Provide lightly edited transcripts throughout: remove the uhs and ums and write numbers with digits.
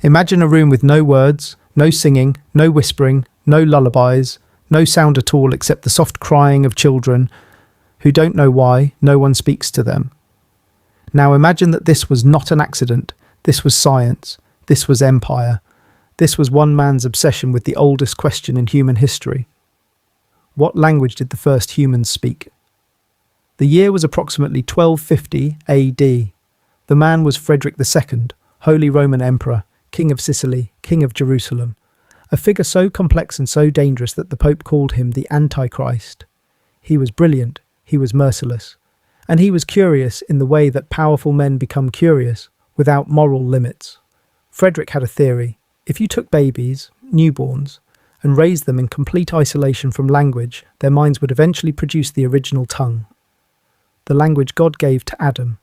Imagine a room with no words, no singing, no whispering, no lullabies, no sound at all except the soft crying of children who don't know why no one speaks to them. Now imagine that this was not an accident, this was science, this was empire, this was one man's obsession with the oldest question in human history. What language did the first humans speak? The year was approximately 1250 AD. The man was Frederick II, Holy Roman Emperor, King of Sicily, King of Jerusalem, a figure so complex and so dangerous that the Pope called him the Antichrist. He was brilliant, he was merciless, and he was curious in the way that powerful men become curious, without moral limits. Frederick had a theory. If you took babies, newborns, and raised them in complete isolation from language, their minds would eventually produce the original tongue. The language God gave to Adam.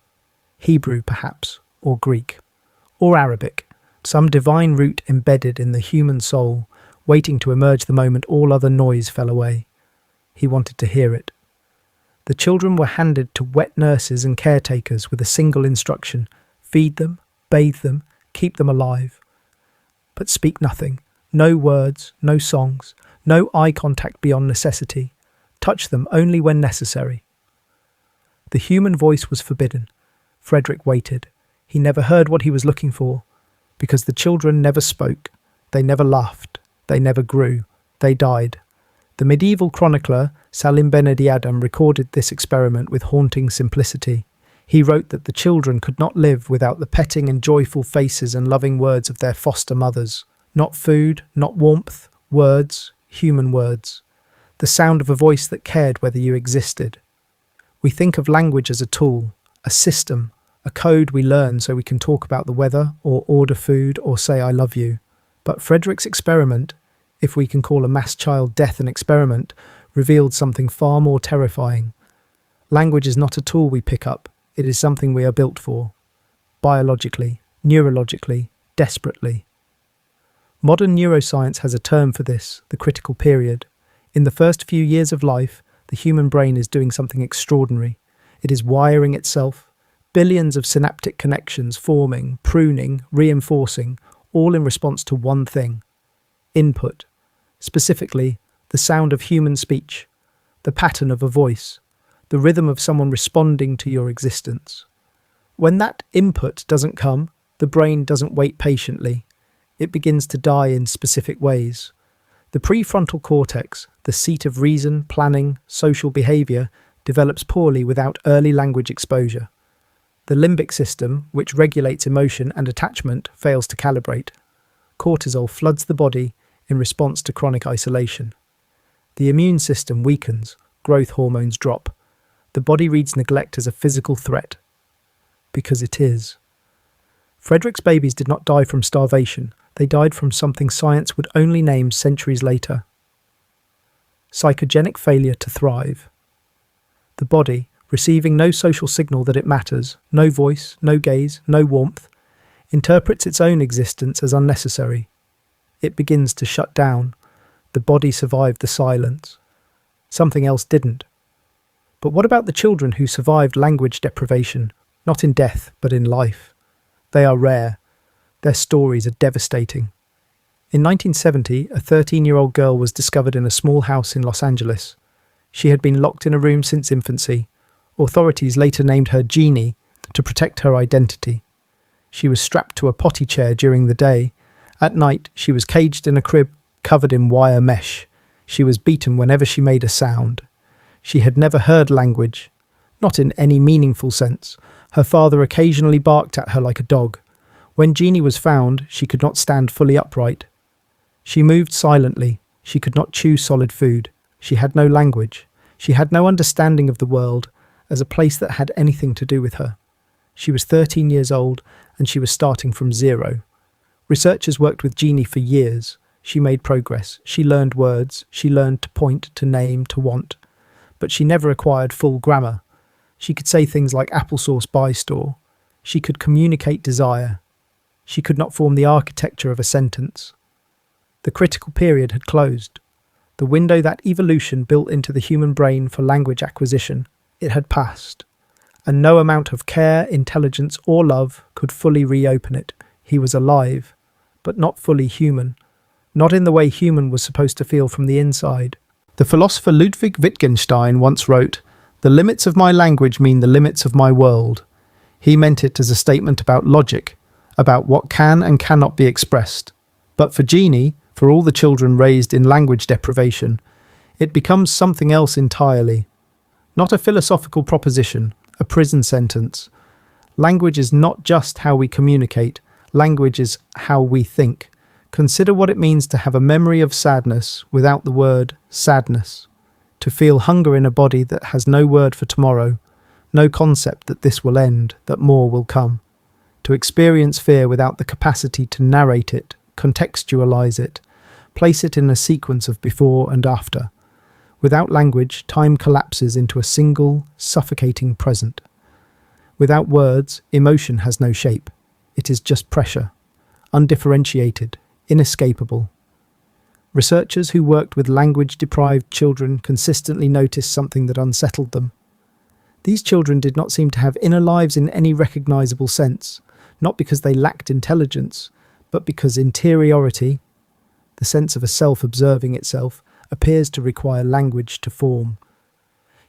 Hebrew, perhaps, or Greek, or Arabic, some divine root embedded in the human soul, waiting to emerge the moment all other noise fell away. He wanted to hear it. The children were handed to wet nurses and caretakers with a single instruction: feed them, bathe them, keep them alive. But speak nothing, no words, no songs, no eye contact beyond necessity. Touch them only when necessary. The human voice was forbidden. Frederick waited. He never heard what he was looking for, because the children never spoke, they never laughed, they never grew, they died. The medieval chronicler Salim Benediadem recorded this experiment with haunting simplicity. He wrote that the children could not live without the petting and joyful faces and loving words of their foster mothers. Not food, not warmth, words, human words. The sound of a voice that cared whether you existed. We think of language as a tool, a system, a code we learn so we can talk about the weather or order food or say I love you. But Frederick's experiment, if we can call a mass child death an experiment, revealed something far more terrifying. Language is not a tool we pick up, it is something we are built for. Biologically, neurologically, desperately. Modern neuroscience has a term for this, the critical period. In the first few years of life, the human brain is doing something extraordinary. It is wiring itself, billions of synaptic connections forming, pruning, reinforcing, all in response to one thing: input. Specifically, the sound of human speech, the pattern of a voice, the rhythm of someone responding to your existence. When that input doesn't come, the brain doesn't wait patiently. It begins to die in specific ways. The prefrontal cortex, the seat of reason, planning, social behaviour, develops poorly without early language exposure. The limbic system, which regulates emotion and attachment, fails to calibrate. Cortisol floods the body in response to chronic isolation. The immune system weakens, growth hormones drop. The body reads neglect as a physical threat. Because it is. Frederick's babies did not die from starvation. They died from something science would only name centuries later. Psychogenic failure to thrive. The body, receiving no social signal that it matters, no voice, no gaze, no warmth, interprets its own existence as unnecessary. It begins to shut down. The body survived the silence. Something else didn't. But what about the children who survived language deprivation, not in death, but in life? They are rare. Their stories are devastating. In 1970, a 13-year-old girl was discovered in a small house in Los Angeles. She had been locked in a room since infancy. Authorities later named her Genie to protect her identity. She was strapped to a potty chair during the day. At night, she was caged in a crib covered in wire mesh. She was beaten whenever she made a sound. She had never heard language, not in any meaningful sense. Her father occasionally barked at her like a dog. When Genie was found, she could not stand fully upright. She moved silently. She could not chew solid food. She had no language. She had no understanding of the world as a place that had anything to do with her. She was 13 years old and she was starting from zero. Researchers worked with Genie for years. She made progress. She learned words. She learned to point, to name, to want. But she never acquired full grammar. She could say things like applesauce buy store. She could communicate desire. She could not form the architecture of a sentence. The critical period had closed. The window that evolution built into the human brain for language acquisition, it had passed. And no amount of care, intelligence, or love could fully reopen it. He was alive, but not fully human. Not in the way human was supposed to feel from the inside. The philosopher Ludwig Wittgenstein once wrote, "The limits of my language mean the limits of my world." He meant it as a statement about logic, about what can and cannot be expressed. But for Genie, for all the children raised in language deprivation, it becomes something else entirely. Not a philosophical proposition, a prison sentence. Language is not just how we communicate, language is how we think. Consider what it means to have a memory of sadness without the word sadness, to feel hunger in a body that has no word for tomorrow, no concept that this will end, that more will come, to experience fear without the capacity to narrate it, contextualize it, place it in a sequence of before and after. Without language, time collapses into a single, suffocating present. Without words, emotion has no shape. It is just pressure, undifferentiated, inescapable. Researchers who worked with language-deprived children consistently noticed something that unsettled them. These children did not seem to have inner lives in any recognizable sense, not because they lacked intelligence, but because interiority, the sense of a self observing itself, appears to require language to form.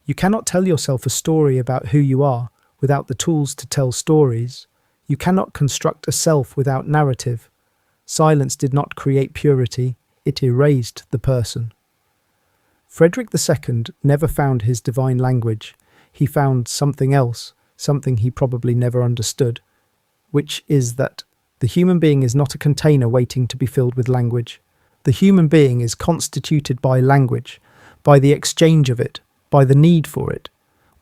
You cannot tell yourself a story about who you are without the tools to tell stories. You cannot construct a self without narrative. Silence did not create purity, it erased the person. Frederick II never found his divine language. He found something else, something he probably never understood, which is that the human being is not a container waiting to be filled with language. The human being is constituted by language, by the exchange of it, by the need for it.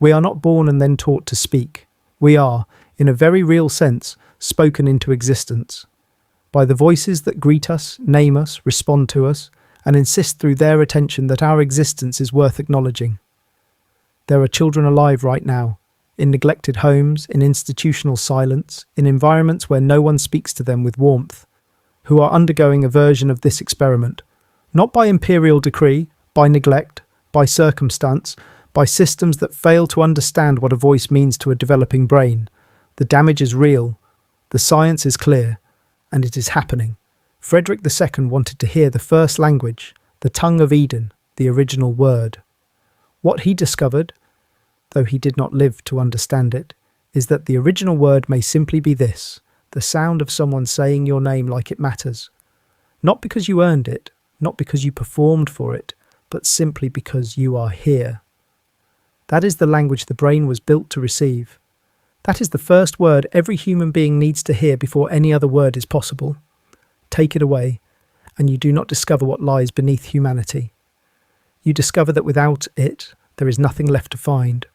We are not born and then taught to speak. We are, in a very real sense, spoken into existence. By the voices that greet us, name us, respond to us, and insist through their attention that our existence is worth acknowledging. There are children alive right now, in neglected homes, in institutional silence, in environments where no one speaks to them with warmth, who are undergoing a version of this experiment, not by imperial decree, by neglect, by circumstance, by systems that fail to understand what a voice means to a developing brain. The damage is real, the science is clear, and it is happening. Frederick II wanted to hear the first language, the tongue of Eden, the original word. What he discovered, though he did not live to understand it, is that the original word may simply be this, the sound of someone saying your name like it matters. Not because you earned it, not because you performed for it, but simply because you are here. That is the language the brain was built to receive. That is the first word every human being needs to hear before any other word is possible. Take it away, and you do not discover what lies beneath humanity. You discover that without it, there is nothing left to find.